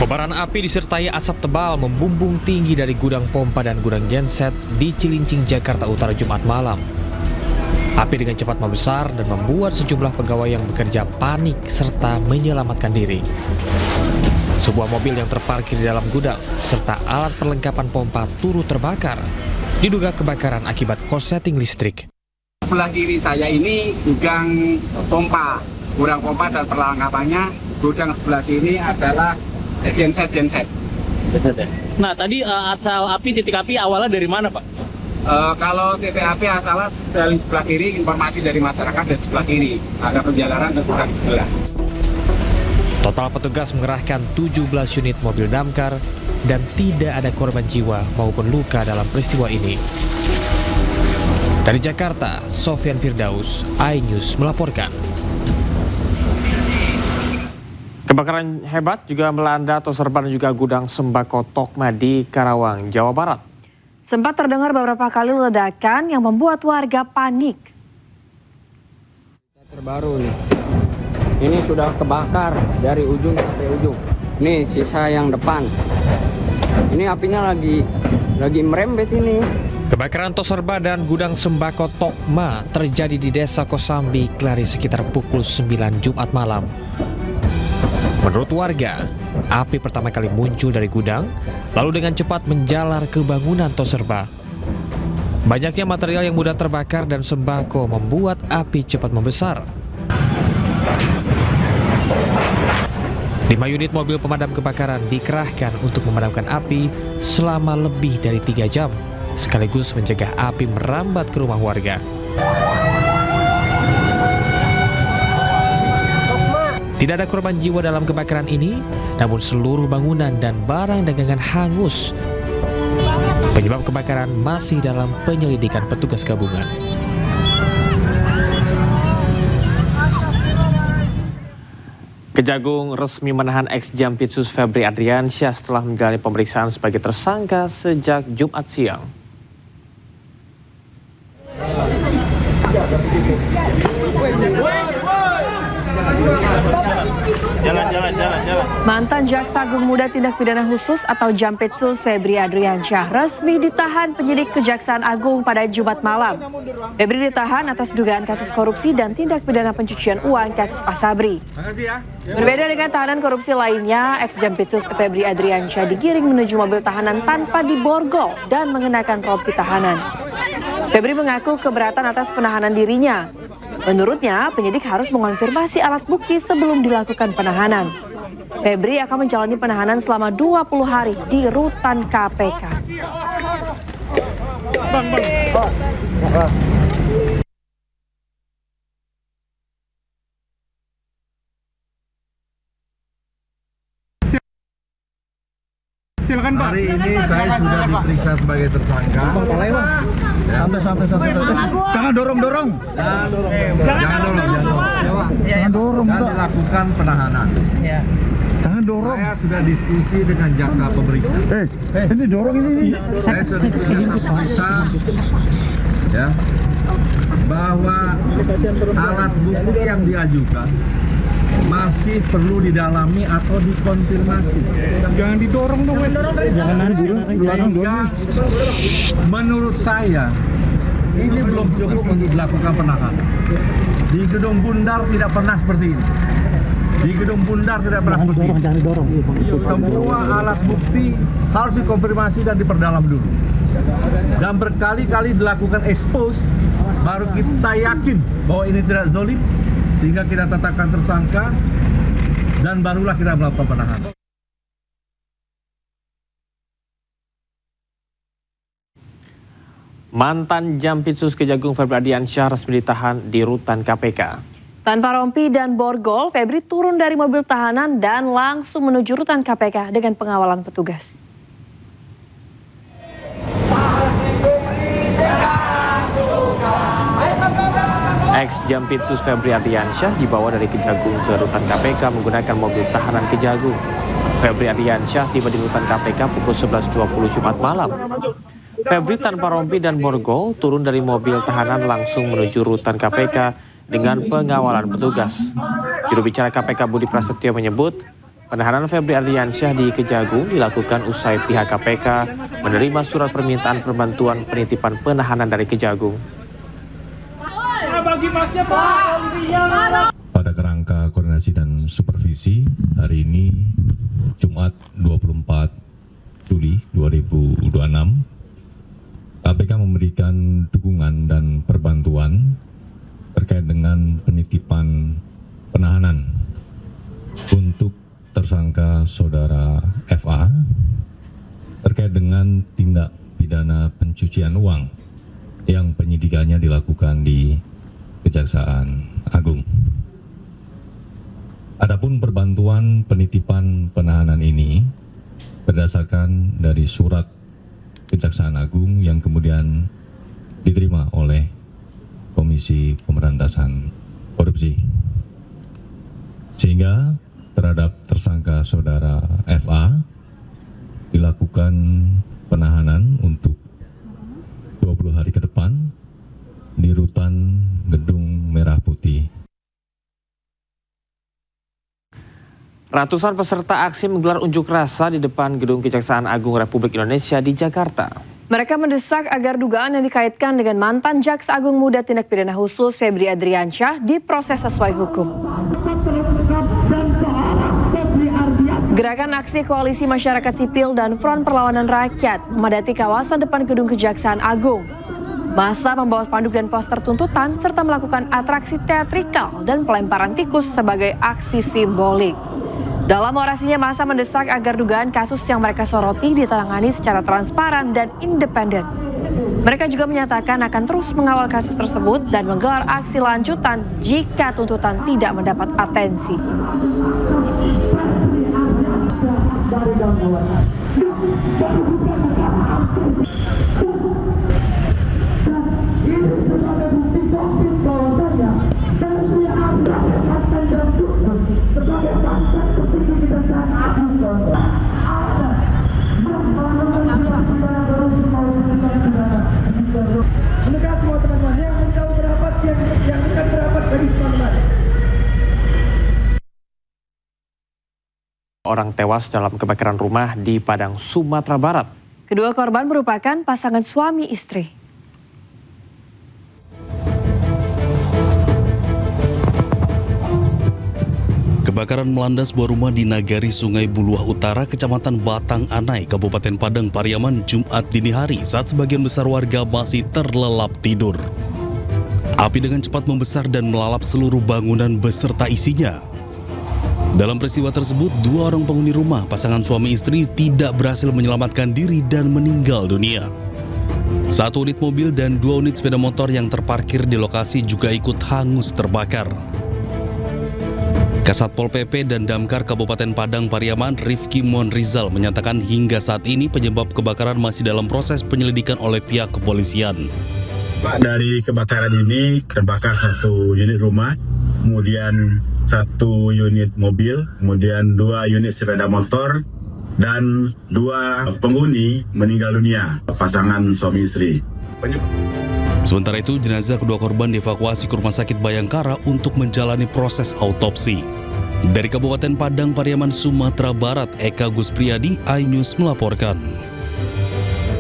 Kobaran api disertai asap tebal membumbung tinggi dari gudang pompa dan gudang genset di Cilincing, Jakarta Utara Jumat malam. Api dengan cepat membesar dan membuat sejumlah pegawai yang bekerja panik serta menyelamatkan diri. Sebuah mobil yang terparkir di dalam gudang serta alat perlengkapan pompa turut terbakar. Diduga kebakaran akibat korsleting listrik. Sebelah kiri saya ini gudang pompa dan perlengkapannya. Gudang sebelah sini adalah genset. Nah, tadi asal api, titik api awalnya dari mana, Pak? Kalau titik api asalnya dari sebelah kiri, informasi dari masyarakat dari sebelah kiri. Ada perjalanan ke gudang sebelah. Total petugas mengerahkan 17 unit mobil damkar dan tidak ada korban jiwa maupun luka dalam peristiwa ini. Dari Jakarta, Sofyan Firdaus, iNews melaporkan. Kebakaran hebat juga melanda Toserba dan juga gudang sembako Tokma di Karawang, Jawa Barat. Sempat terdengar beberapa kali ledakan yang membuat warga panik. Terbaru nih, ini sudah kebakar dari ujung sampai ujung. Nih sisa yang depan, ini apinya lagi merembet ini. Kebakaran Toserba dan gudang sembako Tokma terjadi di Desa Kosambi, Klari sekitar pukul 9 Jumat malam. Menurut warga, api pertama kali muncul dari gudang, lalu dengan cepat menjalar ke bangunan Toserba. Banyaknya material yang mudah terbakar dan sembako membuat api cepat membesar. 5 unit mobil pemadam kebakaran dikerahkan untuk memadamkan api selama lebih dari 3 jam, sekaligus mencegah api merambat ke rumah warga. Tidak ada korban jiwa dalam kebakaran ini, namun seluruh bangunan dan barang dagangan hangus. Penyebab kebakaran masih dalam penyelidikan petugas gabungan. Kejagung resmi menahan ex-Jampitsus Febri Adriansyah setelah menjalani pemeriksaan sebagai tersangka sejak Jumat siang. Mantan Jaksa Agung Muda Tindak Pidana Khusus atau Jampitsus Febri Adriansyah resmi ditahan penyidik Kejaksaan Agung pada Jumat malam. Febri ditahan atas dugaan kasus korupsi dan tindak pidana pencucian uang kasus Asabri. Berbeda dengan tahanan korupsi lainnya, ex-Jampitsus Febri Adriansyah digiring menuju mobil tahanan tanpa diborgol dan mengenakan rompi tahanan. Febri mengaku keberatan atas penahanan dirinya. Menurutnya, penyidik harus mengonfirmasi alat bukti sebelum dilakukan penahanan. Febri akan menjalani penahanan selama 20 hari di rutan KPK. Silakan Pak. Hari ini saya sudah diperiksa sebagai tersangka. Santai. Jangan dorong. Jangan dorong. Dan dilakukan penahanan. Jangan dorong. Saya sudah diskusi dengan jaksa pemeriksa. Ini dorong ini. Saya sudah diperiksa ya, bahwa alat bukti yang diajukan masih perlu didalami atau dikonfirmasi. Jangan didorong dong. Jangan dorong. Menurut saya ini belum cukup untuk dilakukan penahanan. Di Gedung Bundar tidak pernah seperti ini. Semua alat bukti harus dikonfirmasi dan diperdalam dulu. Dan berkali-kali dilakukan expose, baru kita yakin bahwa ini tidak zalim, sehingga kita tetapkan tersangka dan barulah kita melakukan penahanan. Mantan Jampitsus Kejagung Febri Adriansyah resmi ditahan di rutan KPK. Tanpa rompi dan borgol, Febri turun dari mobil tahanan dan langsung menuju rutan KPK dengan pengawalan petugas. Ex-Jampitsus Febri Adriansyah dibawa dari Kejagung ke rutan KPK menggunakan mobil tahanan Kejagung. Febri Adriansyah tiba di rutan KPK pukul 11.20 Jumat malam. Febri tanpa rompi dan borgol turun dari mobil tahanan langsung menuju rutan KPK dengan pengawalan petugas. Juru bicara KPK Budi Prasetyo menyebut Penahanan Febri Ardiansyah di Kejagung dilakukan usai pihak KPK menerima surat permintaan perbantuan penitipan penahanan dari Kejagung. Pada kerangka koordinasi dan supervisi, hari ini Jumat 24 Juli 2026, KPK memberikan dukungan dan perbantuan terkait dengan penitipan penahanan untuk tersangka saudara FA terkait dengan tindak pidana pencucian uang yang penyidikannya dilakukan di Kejaksaan Agung. Adapun perbantuan penitipan penahanan ini berdasarkan dari surat Kejaksaan Agung yang kemudian diterima oleh Komisi Pemberantasan Korupsi. Sehingga terhadap tersangka saudara FA dilakukan penahanan untuk 20 hari ke depan di rutan Gedung Merah Putih. Ratusan peserta aksi menggelar unjuk rasa di depan Gedung Kejaksaan Agung Republik Indonesia di Jakarta. Mereka mendesak agar dugaan yang dikaitkan dengan mantan Jaksa Agung Muda Tindak Pidana Khusus Febri Adriansyah diproses sesuai hukum. Gerakan aksi Koalisi Masyarakat Sipil dan Front Perlawanan Rakyat memadati kawasan depan Gedung Kejaksaan Agung. Massa membawa spanduk dan poster tuntutan serta melakukan atraksi teatrikal dan pelemparan tikus sebagai aksi simbolik. Dalam orasinya, massa mendesak agar dugaan kasus yang mereka soroti ditangani secara transparan dan independen. Mereka juga menyatakan akan terus mengawal kasus tersebut dan menggelar aksi lanjutan jika tuntutan tidak mendapat atensi. Orang tewas dalam kebakaran rumah di Padang, Sumatera Barat. Kedua korban merupakan pasangan suami istri. Kebakaran melanda sebuah rumah di Nagari Sungai Buluah Utara, Kecamatan Batang Anai, Kabupaten Padang Pariaman, Jumat dini hari saat sebagian besar warga masih terlelap tidur. Api dengan cepat membesar dan melalap seluruh bangunan beserta isinya. Dalam peristiwa tersebut, dua orang penghuni rumah, pasangan suami istri, tidak berhasil menyelamatkan diri dan meninggal dunia. Satu unit mobil dan 2 unit sepeda motor yang terparkir di lokasi juga ikut hangus terbakar. Kasat Pol PP dan Damkar Kabupaten Padang Pariaman, Rifki Monrizal, menyatakan hingga saat ini penyebab kebakaran masih dalam proses penyelidikan oleh pihak kepolisian. Pak, dari kebakaran ini terbakar 1 unit rumah, kemudian 1 unit mobil, kemudian 2 unit sepeda motor, dan 2 penghuni meninggal dunia, pasangan suami istri. Sementara itu, jenazah kedua korban dievakuasi ke Rumah Sakit Bayangkara untuk menjalani proses autopsi. Dari Kabupaten Padang Pariaman, Sumatera Barat, Eka Guspriyadi, iNews melaporkan.